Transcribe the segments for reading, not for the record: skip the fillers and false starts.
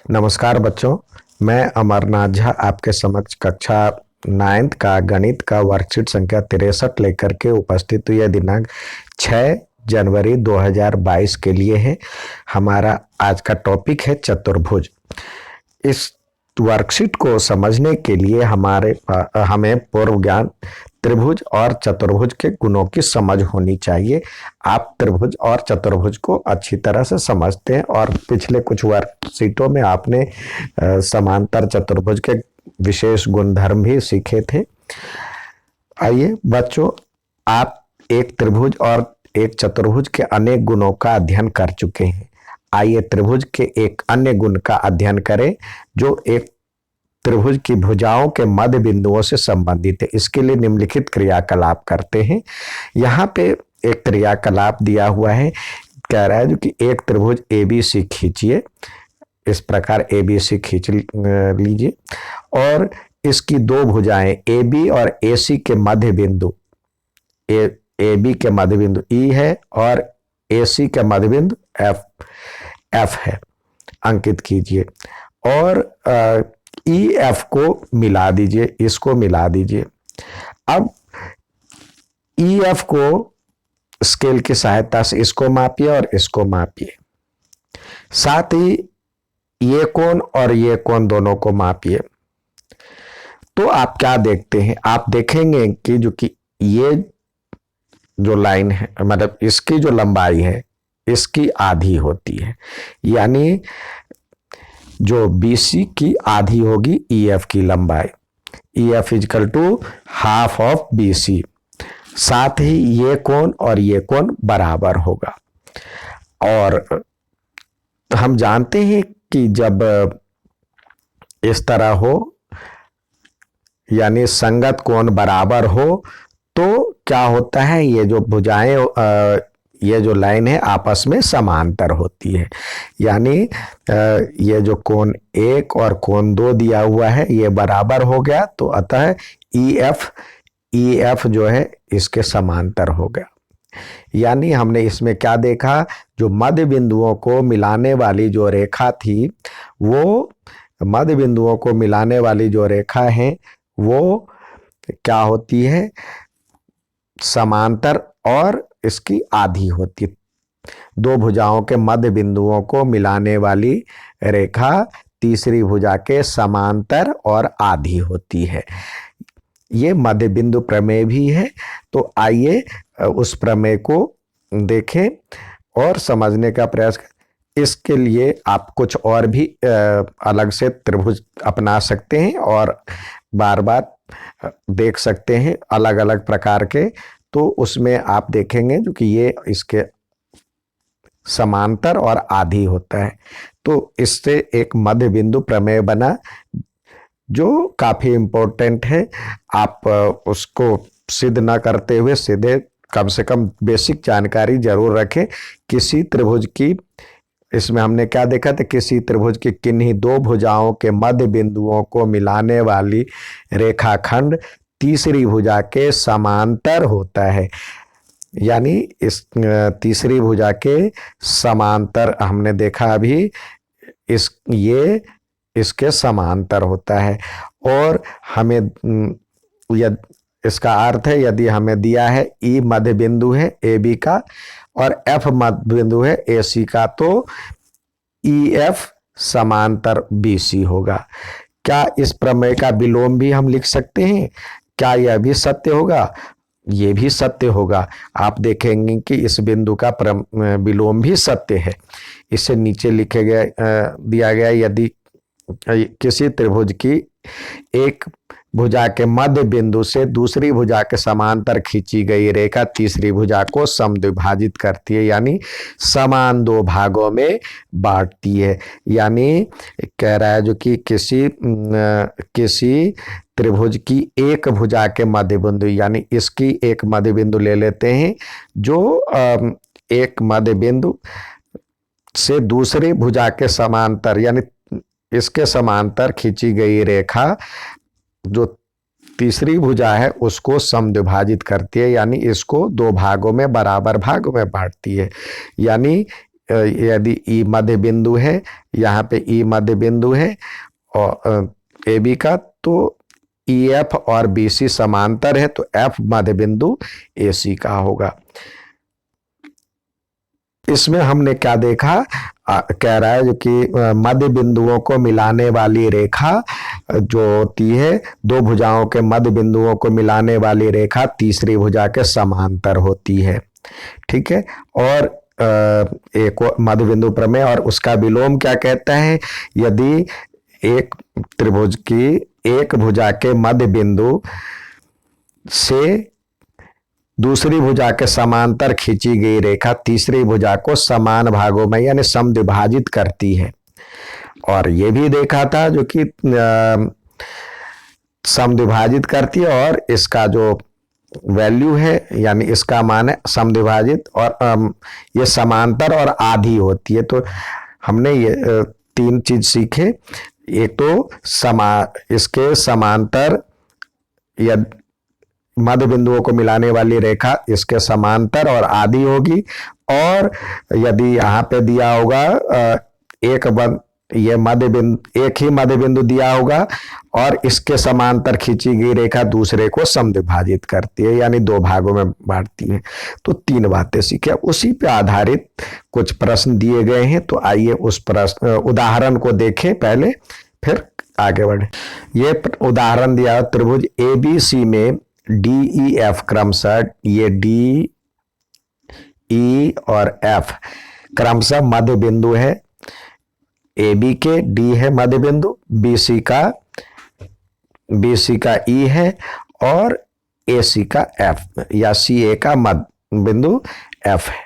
नमस्कार बच्चों, मैं अमरनाथ झा आपके समक्ष कक्षा 9th का गणित का वर्कशीट संख्या 63 लेकर के उपस्थित हुई है। दिनांक 6 जनवरी 2022 के लिए है। हमारा आज का टॉपिक है चतुर्भुज। इस वर्कशीट को समझने के लिए हमें पूर्व ज्ञान त्रिभुज और चतुर्भुज के गुणों की समझ होनी चाहिए। आप त्रिभुज और चतुर्भुज को अच्छी तरह से समझते हैं और पिछले कुछ वर्कशीटों में आपने समांतर चतुर्भुज के विशेष गुणधर्म भी सीखे थे। आइए बच्चों, आप एक त्रिभुज और एक चतुर्भुज के अनेक गुणों का अध्ययन कर चुके हैं। आइए त्रिभुज के एक अन्य गुण का अध्ययन करें जो एक त्रिभुज की भुजाओं के मध्य बिंदुओं से संबंधित है। इसके लिए निम्नलिखित क्रियाकलाप करते हैं। यहाँ पे एक क्रियाकलाप दिया हुआ है, कह रहा है जो कि एक त्रिभुज ABC खींचिए। इस प्रकार ABC खींच लीजिए और इसकी दो भुजाएं AB और AC के मध्य बिंदु AB के मध्य बिंदु E है और AC के मध्य बिंदु F है, अंकित कीजिए और EF को मिला दीजिए, इसको मिला दीजिए। अब EF को स्केल की सहायता से इसको मापिए और इसको मापिए, साथ ही ये कोण और ये कोण दोनों को मापिए। तो आप क्या देखते हैं? आप देखेंगे कि ये जो लाइन है, मतलब इसकी जो लंबाई है इसकी आधी होती है, यानी जो BC की आधी होगी EF की लंबाई। EF is equal to half of BC। साथ ही ये कोण और ये कोण बराबर होगा। और हम जानते हैं कि जब इस तरह हो, यानी संगत कोण बराबर हो, तो क्या होता है, ये जो भुजाएं, ये जो लाइन है आपस में समांतर होती है। यानी ये जो कोण 1 और कोण 2 दिया हुआ है ये बराबर हो गया, तो अतः EF जो है इसके समांतर हो गया। यानी हमने इसमें क्या देखा, जो मध्य बिंदुओं को मिलाने वाली जो रेखा थी, वो मध्य बिंदुओं को मिलाने वाली जो रेखा है वो क्या होती है, समांतर और इसकी आधी होती है। दो भुजाओं के मध्य बिंदुओं को मिलाने वाली रेखा तीसरी भुजा के समांतर और आधी होती है। ये मध्य बिंदु प्रमेय भी है। तो आइए उस प्रमेय को देखें और समझने का प्रयास करें। इसके लिए आप कुछ और भी अलग से त्रिभुज अपना सकते हैं और बार बार देख सकते हैं अलग अलग प्रकार के। तो उसमें आप देखेंगे जो कि ये इसके समांतर और आधी होता है। तो इससे एक मध्य बिंदु प्रमेय बना जो काफी इंपॉर्टेंट है। आप उसको सिद्ध ना करते हुए सीधे कम से कम बेसिक जानकारी जरूर रखें। किसी त्रिभुज की, इसमें हमने क्या देखा था, किसी त्रिभुज की किन्हीं दो भुजाओं के मध्य बिंदुओं को मिलाने वाली रेखाखंड तीसरी भुजा के समांतर होता है। यानी इस तीसरी भुजा के समांतर हमने देखा अभी, ये इसके समांतर होता है। और हमें इसका अर्थ है, यदि हमें दिया है E मध्य बिंदु है AB का और F मध्य बिंदु है AC का, तो EF समांतर BC होगा। क्या इस प्रमेय का विलोम भी हम लिख सकते हैं? क्या यह भी सत्य होगा? ये भी सत्य होगा। आप देखेंगे कि इस बिंदु का विलोम भी सत्य है। इसे नीचे लिखे गया दिया गया, यदि किसी त्रिभुज की एक भुजा के मध्य बिंदु से दूसरी भुजा के समांतर खींची गई रेखा तीसरी भुजा को समद्विभाजित करती है, यानी समान दो भागों में बांटती है। यानी कह रहा है जो कि किसी त्रिभुज की एक भुजा के मध्य बिंदु, यानी इसकी एक मध्य बिंदु ले लेते हैं, जो एक मध्य बिंदु से दूसरी भुजा के समांतर, यानी इसके समांतर खींची गई रेखा जो तीसरी भुजा है उसको समद्विभाजित करती है, यानी इसको दो भागों में बराबर भागों में बांटती है। यानी यदि ई मध्य बिंदु है, यहाँ पे ई मध्य बिंदु है और ए बी का, तो ई एफ और बी सी समांतर है, तो एफ मध्य बिंदु ए सी का होगा। इसमें हमने क्या देखा, कह रहा है जो कि मध्य बिंदुओं को मिलाने वाली रेखा जो होती है, दो भुजाओं के मध्य बिंदुओं को मिलाने वाली रेखा तीसरी भुजा के समांतर होती है। ठीक है, और एक मध्य बिंदु प्रमेय और उसका विलोम क्या कहता है, यदि एक त्रिभुज की एक भुजा के मध्य बिंदु से दूसरी भुजा के समांतर खींची गई रेखा तीसरी भुजा को समान भागों में यानी समद्विभाजित करती है। और ये भी देखा था जो कि समद्विभाजित करती है, और इसका जो वैल्यू है यानी इसका मान है समद्विभाजित, और ये समांतर और आधी होती है। तो हमने ये तीन चीज सीखे। एक तो इसके समांतर या मध्य बिंदुओं को मिलाने वाली रेखा इसके समांतर और आधी होगी, और यदि यहाँ पे दिया होगा ये मध्य बिंदु, एक ही मध्य बिंदु दिया होगा और इसके समांतर खींची गई रेखा दूसरे को समद्विभाजित करती है यानी दो भागों में बांटती है। तो तीन बातें सीखे। उसी पे आधारित कुछ प्रश्न दिए गए हैं, तो आइए उस प्रश्न उदाहरण को देखें पहले, फिर आगे बढ़े। ये उदाहरण दिया, त्रिभुज ए बी सी में डी ई एफ क्रमशः, ये डी ई और एफ क्रमशः मध्य बिंदु है। ए बी के डी है मध्य बिंदु, बी सी का ई है, और ए सी का एफ या सी ए का मध्य बिंदु एफ है।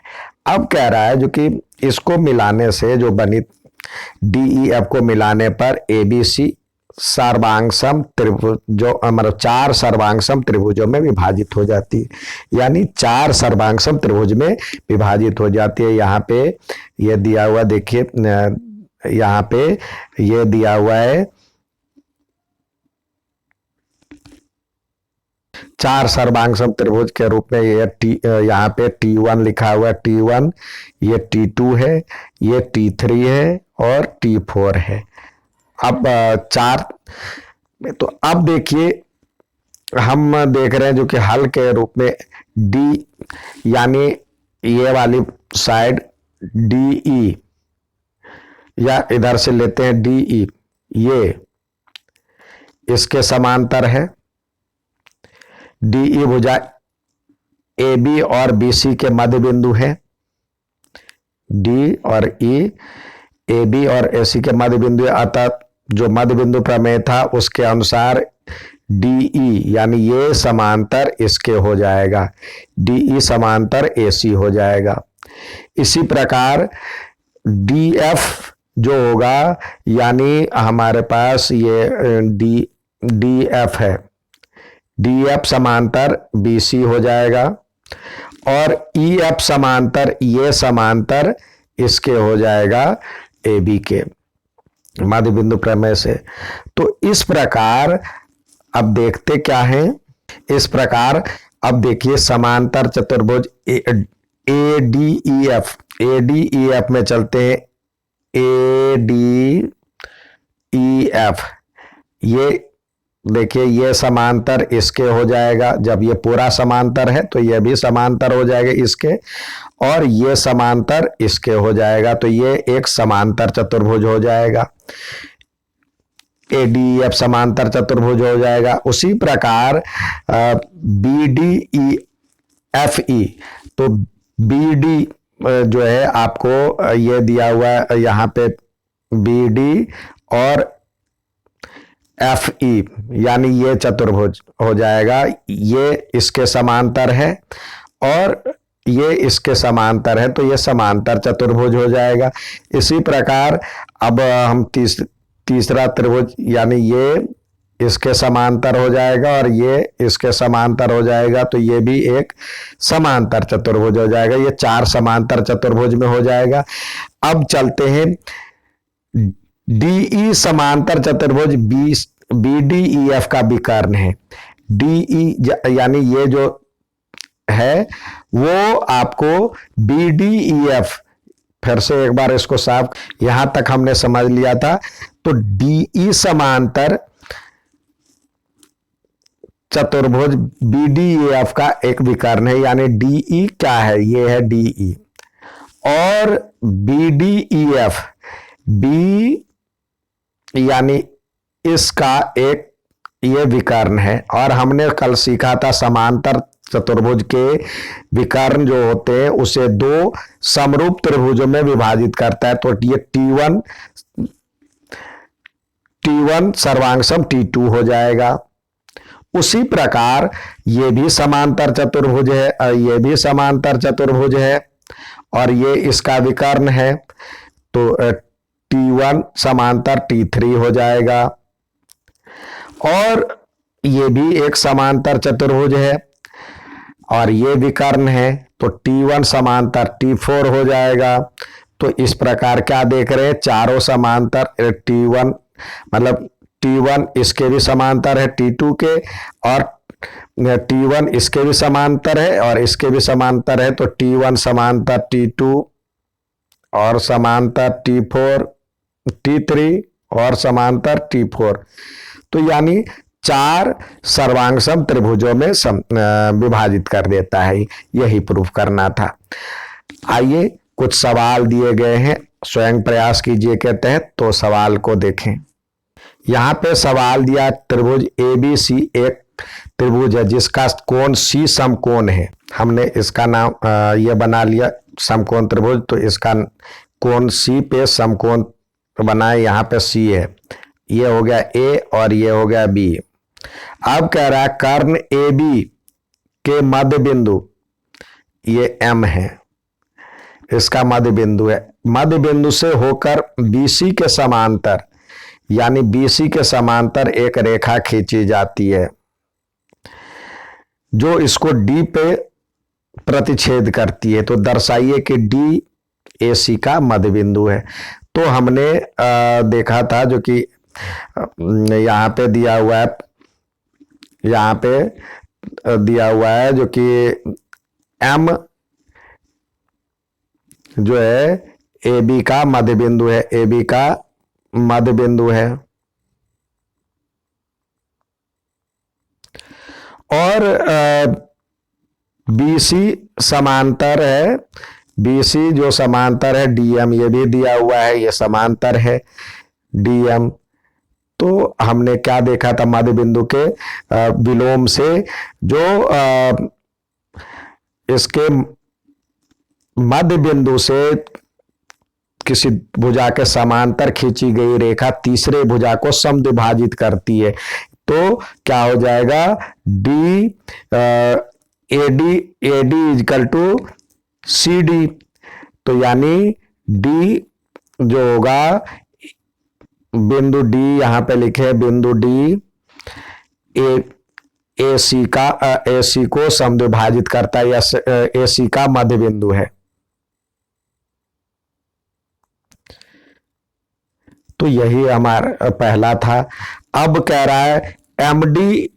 अब कह रहा है जो कि इसको मिलाने से जो बनी डी ई एफ को मिलाने पर ए बी सी सर्वांगसम त्रिभुज, जो मतलब चार सर्वांगसम त्रिभुजों में विभाजित हो जाती है, यानी चार सर्वांगसम त्रिभुज में विभाजित हो जाती है। यहाँ पे ये दिया हुआ देखिए, यहाँ पे ये दिया हुआ है चार सर्वांगसम त्रिभुज के रूप में। ये यहाँ पे T1 लिखा हुआ है, T1, ये T2 है, ये T3 है और T4 है। अब चार, तो अब देखिए हम देख रहे हैं जो कि हल के रूप में डी यानी ये वाली साइड डी ई, या इधर से लेते हैं डी ई, ये इसके समांतर है। डी ई भुजा ए बी और बी सी के मध्य बिंदु है। डी और ई ए बी और ए सी के मध्य बिंदु, अतः जो मध्य बिंदु प्रमेय था उसके अनुसार डी ई यानी ये समांतर इसके हो जाएगा, डी ई समांतर ए सी हो जाएगा। इसी प्रकार डी एफ जो होगा, यानी हमारे पास ये डी एफ है, डी एफ समांतर बी सी हो जाएगा, और ई एफ समांतर ये समांतर इसके हो जाएगा ए बी के मध्य बिंदु प्रमेय से। तो इस प्रकार अब देखते क्या है, इस प्रकार अब देखिए समांतर चतुर्भुज ए डी ई एफ में चलते हैं। ए डी ई एफ, ये देखिए ये समांतर इसके हो जाएगा, जब ये पूरा समांतर है तो ये भी समांतर हो जाएगा इसके, और ये समांतर इसके हो जाएगा, तो ये एक समांतर चतुर्भुज हो जाएगा। ए डी एफ समांतर चतुर्भुज हो जाएगा। उसी प्रकार B D E F E, तो बी डी जो है आपको ये दिया हुआ है यहाँ पे बी डी और एफ ई, यानी ये चतुर्भुज हो जाएगा, ये इसके समांतर है और ये इसके समांतर है, तो ये समांतर चतुर्भुज हो जाएगा। इसी प्रकार अब हम तीसरा त्रिभुज, यानी ये इसके समांतर हो जाएगा और ये इसके समांतर हो जाएगा, तो ये भी एक समांतर चतुर्भुज हो जाएगा। ये चार समांतर चतुर्भुज में हो जाएगा। अब चलते हैं डीई समांतर चतुर्भुज बी डी ई एफ का विकर्ण है। डीई यानी ये जो है वो आपको बी डी ई एफ फिर से एक बार इसको साफ, यहां तक हमने समझ लिया था। तो डीई समांतर चतुर्भुज बीडीएफ का एक विकर्ण है, यानी डीई क्या है, ये है डीई। और बीडीईएफ, बी यानी इसका एक ये विकर्ण है। और हमने कल सीखा था समांतर चतुर्भुज के विकर्ण जो होते हैं उसे दो समरूप त्रिभुजों में विभाजित करता है। तो ये T1 सर्वांग सम T2 हो जाएगा। उसी प्रकार ये भी समांतर चतुर्भुज है, ये भी समांतर चतुर्भुज है और ये इसका विकर्ण है। तो T1 समांतर T3 हो जाएगा। और ये भी एक समांतर चतुर्भुज है और ये विकर्ण है, तो T1 समांतर T4 हो जाएगा। तो इस प्रकार क्या देख रहे हैं, चारों समांतर T1 मतलब T1 इसके भी समांतर है T2 के, और T1 इसके भी समांतर है और इसके भी समांतर है। तो T1 समांतर T2 और समांतर T4 T3 और समांतर T4। तो यानी चार सर्वांगसम त्रिभुजों में विभाजित कर देता है। यही प्रूफ करना था। आइए कुछ सवाल दिए गए हैं, स्वयं प्रयास कीजिए के तहत। तो सवाल को देखें। यहां पे सवाल दिया, त्रिभुज ABC एक त्रिभुज है जिसका कोण C समकोण है। हमने इसका नाम ये बना लिया समकोण त्रिभुज। तो इसका कोण C पे समकोण बनाए, यहाँ पे C है, ये हो गया A और ये हो गया B। अब कह रहा है कर्ण AB के मध्य बिंदु, ये M है, इसका मध्य बिंदु है। मध्य बिंदु से होकर BC के समांतर, यानी BC के समांतर एक रेखा खींची जाती है जो इसको D पे प्रतिच्छेद करती है। तो दर्शाइए कि D AC का मध्य बिंदु है। तो हमने देखा था, जो कि यहाँ पे दिया हुआ है, यहाँ पे दिया हुआ है जो कि M जो है AB का मध्य बिंदु है, AB का मध्य बिंदु है। और BC समांतर है, BC जो समांतर है DM, ये भी दिया हुआ है, ये समांतर है DM। तो हमने क्या देखा था, मध्य बिंदु के विलोम से जो इसके मध्य बिंदु से किसी भुजा के समांतर खींची गई रेखा तीसरे भुजा को समद्विभाजित करती है। तो क्या हो जाएगा, AD इक्वल टू CD। तो यानी D जो होगा, बिंदु D यहां पे लिखे, बिंदु D AC को समद्विभाजित करता है, या AC का मध्य बिंदु है। तो यही हमारा पहला था। अब कह रहा है MD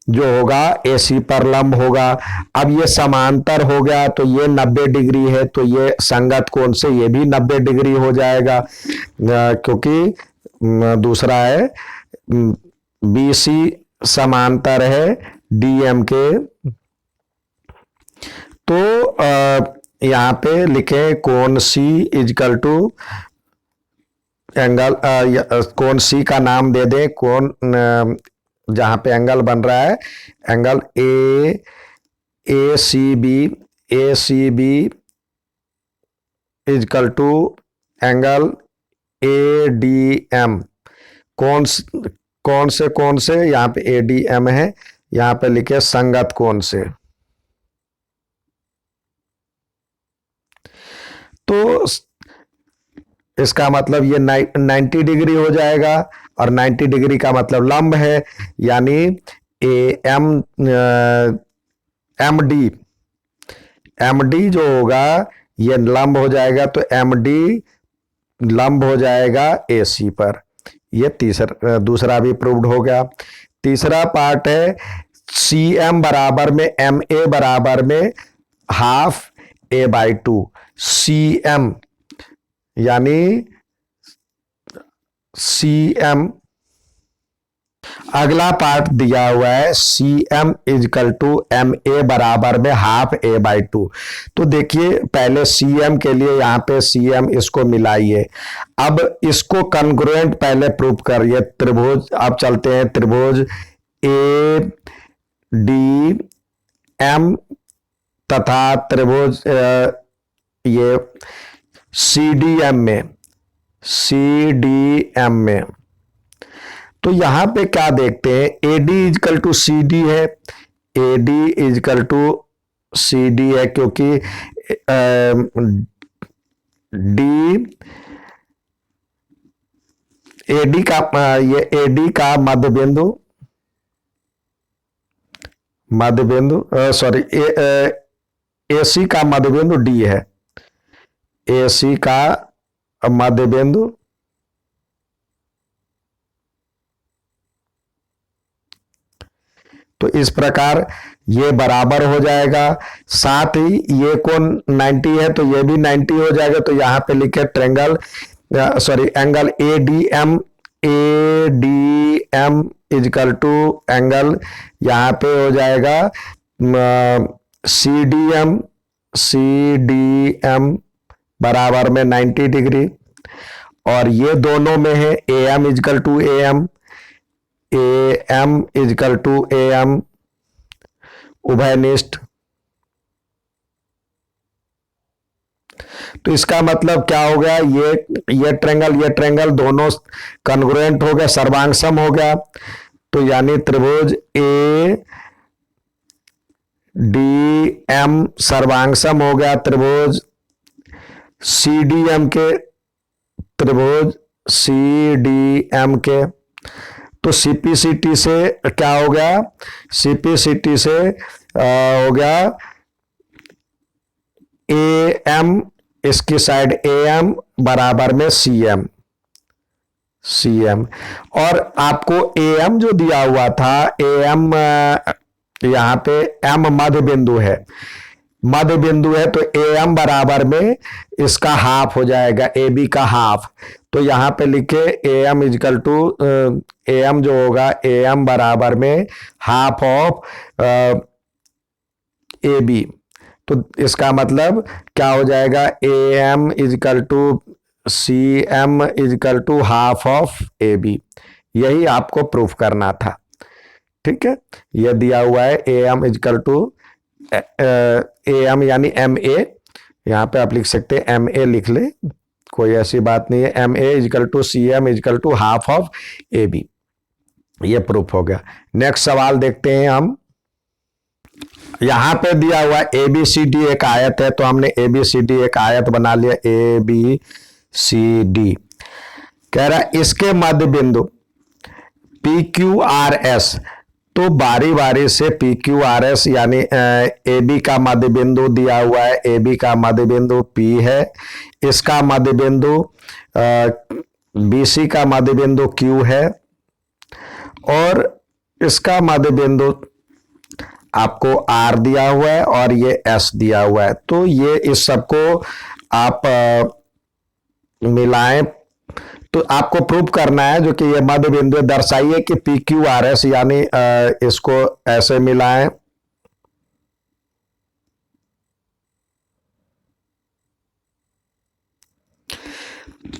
जो होगा AC पर लंब होगा। अब ये समांतर हो गया, तो ये 90 डिग्री है, तो ये संगत कोण से ये भी 90 डिग्री हो जाएगा, क्योंकि दूसरा है BC समांतर है DM के। तो यहाँ पे लिखे कोण C इक्वल टू एंगल, कोण C का नाम दे दे, कोण जहां पे एंगल बन रहा है, angle ACB equal to angle ADM। कौन से यहाँ पे ADM है, यहाँ पे लिखे संगत कोण से। तो इसका मतलब ये 90 डिग्री हो जाएगा, और 90 डिग्री का मतलब लंब है, यानी MD जो होगा ये लंब हो जाएगा। तो MD लंब हो जाएगा AC पर। ये दूसरा भी प्रूव्ड हो गया। तीसरा पार्ट है CM बराबर में MA बराबर में ½ A/2। CM यानी सी एम। अगला पार्ट दिया हुआ है C M is equal to M A बराबर में हाफ ए बाई टू। तो देखिए पहले सी एम के लिए यहां पे सी एम इसको मिलाइए। अब इसको कॉन्ग्रुएंट पहले प्रूव करिए। त्रिभुज, अब चलते हैं त्रिभुज ए डी एम तथा त्रिभुज ये सी डी एम में, सी डी एम में। तो यहां पे क्या देखते हैं, A D is equal to C D है, A D is equal to C D है क्योंकि डी ए डी का ये ए डी का मध्य बिंदु सॉरी ए सी का मध्य बिंदु डी है, ए सी का मध्य बिंदु तो इस प्रकार ये बराबर हो जाएगा। साथ ही ये कोण 90 है तो ये भी 90 हो जाएगा। तो यहां पे लिखे triangle sorry angle A D M is equal to angle यहां पे हो जाएगा सी डी एम बराबर में 90 डिग्री। और ये दोनों में है A M is equal to A M is equal to A M उभयनिष्ठ। तो इसका मतलब क्या हो गया, ये ट्रेंगल दोनों कॉन्ग्रुएंट हो गया, सर्वांगसम हो गया। तो यानी त्रिभुज ए डी एम सर्वांगसम हो गया त्रिभुज सी डी एम के, त्रिभुज सी डी एम के। तो सीपीसीटी से क्या हो गया, सीपीसीटी से हो गया ए एम, इसकी साइड ए एम बराबर में सी एम। और आपको ए एम जो दिया हुआ था, ए एम यहां पे एम मध्य बिंदु है, तो ए एम बराबर में इसका हाफ हो जाएगा, ए बी का हाफ। तो यहां पे लिखे A M is equal to A M जो होगा ए एम बराबर में हाफ ऑफ ए बी। तो इसका मतलब क्या हो जाएगा, A M is equal to C M is equal to half of A B. यही आपको प्रूफ करना था। ठीक है, यह दिया हुआ है A M is equal to A M यानी एम ए, यहां पे आप लिख सकते हैं एम ए लिख ले, कोई ऐसी बात नहीं है। M A is equal to C M is equal to half of A B, ये प्रूफ हो गया। नेक्स्ट सवाल देखते हैं हम। यहां पे दिया हुआ ए बी सी डी एक आयत है, तो हमने ए बी सी डी एक आयत बना लिया, ए बी सी डी। कह रहा है इसके मध्य बिंदु पी क्यू आर एस। तो बारी बारी से पी क्यू आर एस यानी ए बी का मध्य बिंदु दिया हुआ है, ए बी का मध्य बिंदु पी है, इसका मध्य बिंदु बी सी का मध्य बिंदु क्यू है, और इसका मध्य बिंदु आपको आर दिया हुआ है और ये एस दिया हुआ है। तो ये इस सबको आप मिलाएं तो आपको प्रूव करना है जो कि ये मध्य बिंदु है। दर्शाइए कि पी क्यू आर एस यानी इसको ऐसे मिलाएं,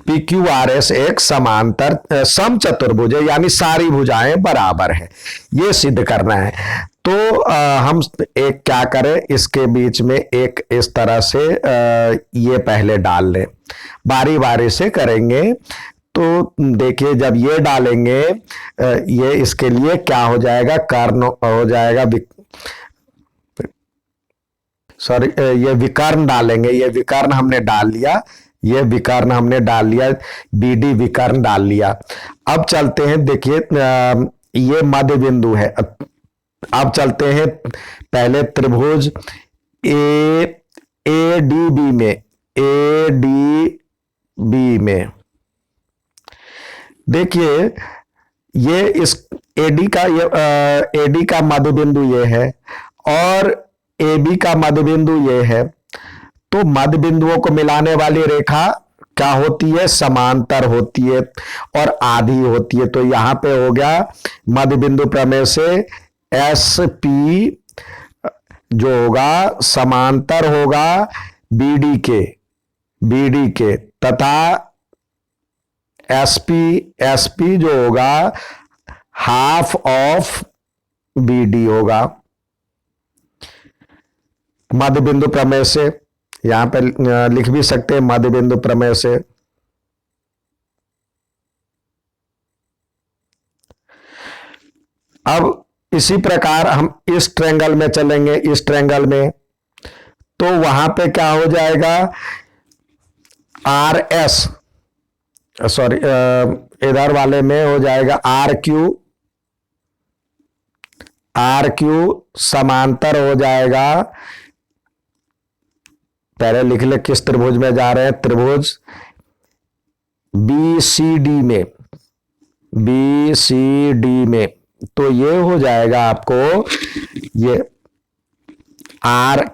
पी क्यू आर एस एक समांतर समचतुर्भुज है, यानी सारी भुजाएं बराबर है, ये सिद्ध करना है। तो हम एक क्या करें, इसके बीच में एक इस तरह से ये पहले डाल लें, बारी बारी से करेंगे। तो देखिए जब ये डालेंगे ये इसके लिए क्या हो जाएगा, कर्ण हो जाएगा, सॉरी ये विकर्ण डालेंगे, ये विकर्ण हमने डाल लिया, ये विकर्ण हमने डाल लिया, बी डी विकर्ण डाल लिया। अब चलते हैं, देखिए ये मध्य बिंदु है। अब चलते हैं पहले त्रिभुज ए डी बी में, ए डी बी में देखिए ये इस एडी का, ये एडी का मध्य बिंदु ये है और ए बी का मध्य बिंदु ये है। तो मध्य बिंदुओं को मिलाने वाली रेखा क्या होती है, समांतर होती है और आधी होती है। तो यहां पे हो गया मध्य बिंदु प्रमेय से एस पी जो होगा समांतर होगा बी डी के तथा एसपी जो होगा हाफ ऑफ बी डी होगा। मध्य बिंदु प्रमेय से यहां पे लिख भी सकते हैं मध्य बिंदु प्रमेय से। अब इसी प्रकार हम इस ट्रायंगल में चलेंगे, इस ट्रायंगल में तो वहां पे क्या हो जाएगा, आर एस सॉरी इधर वाले में हो जाएगा आर क्यू समांतर हो जाएगा, पहले लिख ले किस त्रिभुज में जा रहे हैं, त्रिभुज बी सी डी में। तो ये हो जाएगा आपको ये आर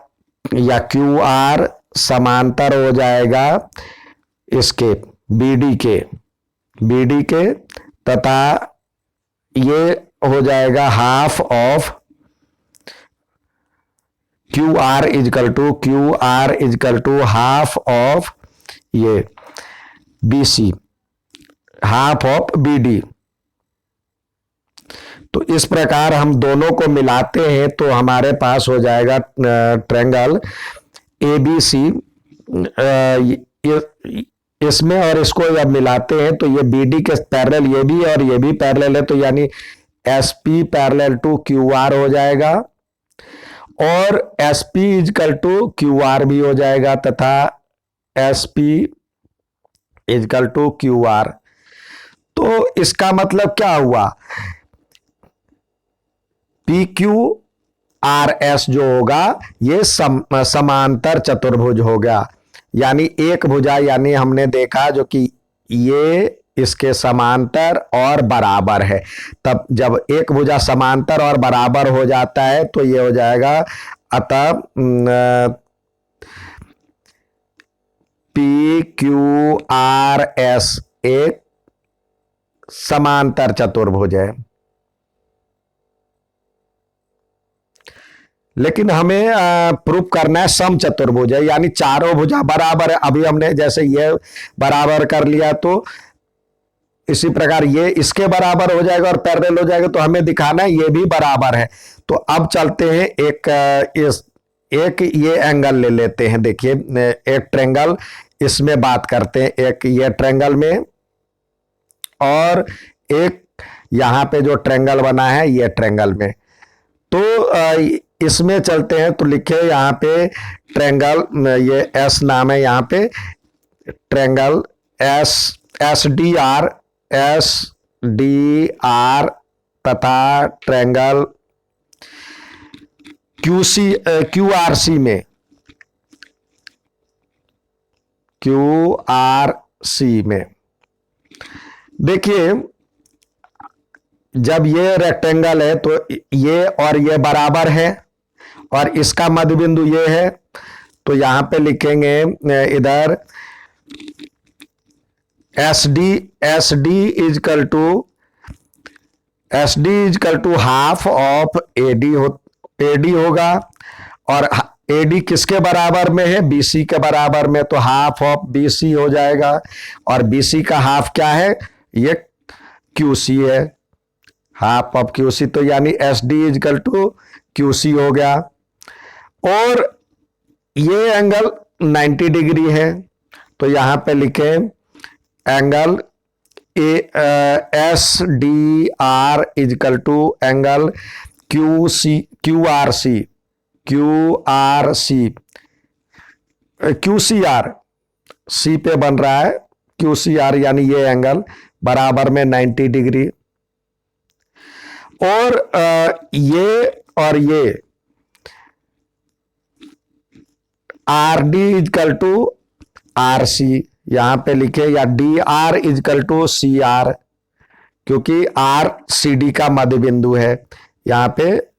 या क्यू आर समांतर हो जाएगा इसके बी डी के तथा ये हो जाएगा half of Q R is equal to half of ये B C, half of B D. तो इस प्रकार हम दोनों को मिलाते हैं तो हमारे पास हो जाएगा ट्रायंगल ए बी सी। इसमें और इसको जब मिलाते हैं तो ये बी डी के पैरेलल ये भी और ये भी पैरेलल है, तो यानी S P parallel to Q R हो जाएगा और S P is equal to Q R भी हो जाएगा तथा S P is equal to Q R. तो इसका मतलब क्या हुआ, पी क्यू आर एस जो होगा ये समांतर चतुर्भुज हो गया, यानी एक भुजा, यानी हमने देखा जो कि ये इसके समांतर और बराबर है। तब जब एक भुजा समांतर और बराबर हो जाता है तो ये हो जाएगा, अतः पी क्यू आर एस एक समांतर चतुर्भुज है। लेकिन हमें प्रूफ करना है सम चतुर्भुज है, यानी चारों भुजा बराबर है। अभी हमने जैसे ये बराबर कर लिया तो इसी प्रकार ये इसके बराबर हो जाएगा और पैरेलल हो जाएगा, तो हमें दिखाना है ये भी बराबर है। तो अब चलते हैं एक ये एंगल ले लेते हैं। देखिए एक ट्रायंगल इसमें बात करते हैं, एक ये ट्रायंगल में और एक यहां पे जो ट्रायंगल बना है ये ट्रायंगल में। तो इसमें चलते हैं तो लिखे यहां पे ट्रायंगल, ये एस नाम है, यहां पे ट्रायंगल एस डी आर तथा ट्रायंगल क्यू आर सी में देखिए, जब ये रेक्टेंगल है तो ये और ये बराबर है और इसका मध्य बिंदु ये है, तो यहां पे लिखेंगे इधर S D is equal to half of AD होगा और एडी किसके बराबर में है, बीसी के बराबर में, तो हाफ ऑफ बीसी हो जाएगा और बीसी का हाफ क्या है, ये क्यूसी है, हाफ ऑफ क्यूसी। तो यानी S D is equal to QC हो गया और ये एंगल 90 डिग्री है, तो यहां पे लिखे angle S D R is equal to angle Q R C पे बन रहा है क्यू सी आर, यानी ये एंगल बराबर में 90 डिग्री और ये R D is equal to R C यहां पे लिखे, या D R is equal to C R, क्योंकि आर सी डी का मध्य बिंदु है, यहां पे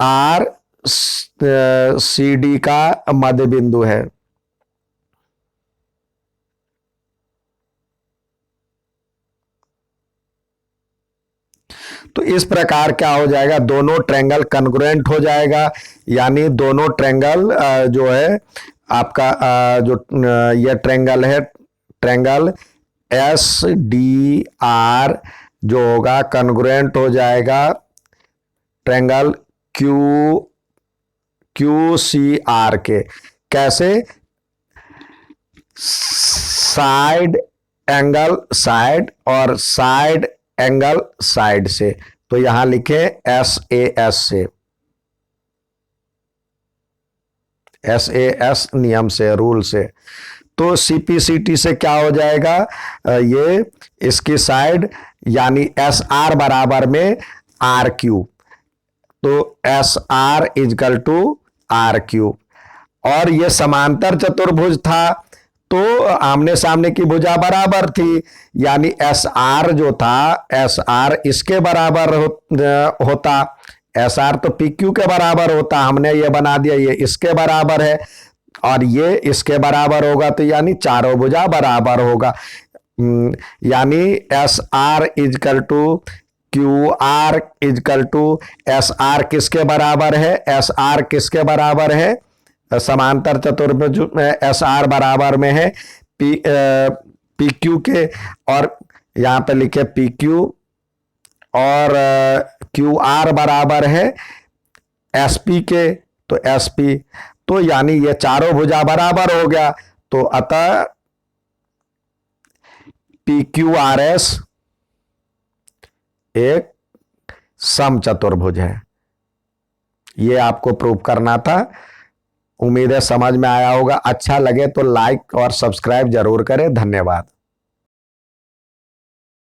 आर सी डी का मध्य बिंदु है। तो इस प्रकार क्या हो जाएगा, दोनों ट्रायंगल कन्ग्रुएंट हो जाएगा, यानी दोनों ट्रायंगल जो है आपका ये ट्रायंगल है, ट्रायंगल एस डी आर जो होगा कन्ग्रुएंट हो जाएगा ट्रायंगल क्यू सी आर के। कैसे? साइड एंगल साइड और साइड एंगल साइड से। तो यहां लिखे SAS से, SAS नियम से, रूल से। तो CPCT से क्या हो जाएगा, ये इसकी साइड यानी SR बराबर में RQ, तो SR इजकल टू RQ। और ये समांतर चतुर्भुज था तो आमने सामने की भुजा बराबर थी, यानी SR जो था, SR इसके बराबर होता, SR तो PQ के बराबर होता, हमने ये बना दिया ये इसके बराबर है और ये इसके बराबर होगा, तो यानी चारों भुजा बराबर होगा। यानी SR is equal to QR is equal to SR किसके बराबर है, SR किसके बराबर है, समांतर चतुर्भुज में SR बराबर में है PQ के, और यहां पे लिखे PQ और QR बराबर है SP के, तो SP, तो यानी ये चारों भुजा बराबर हो गया। तो अतः PQRS एक समचतुर्भुज है। ये आपको प्रूव करना था। उम्मीद है समझ में आया होगा। अच्छा लगे तो लाइक और सब्सक्राइब जरूर करें। धन्यवाद।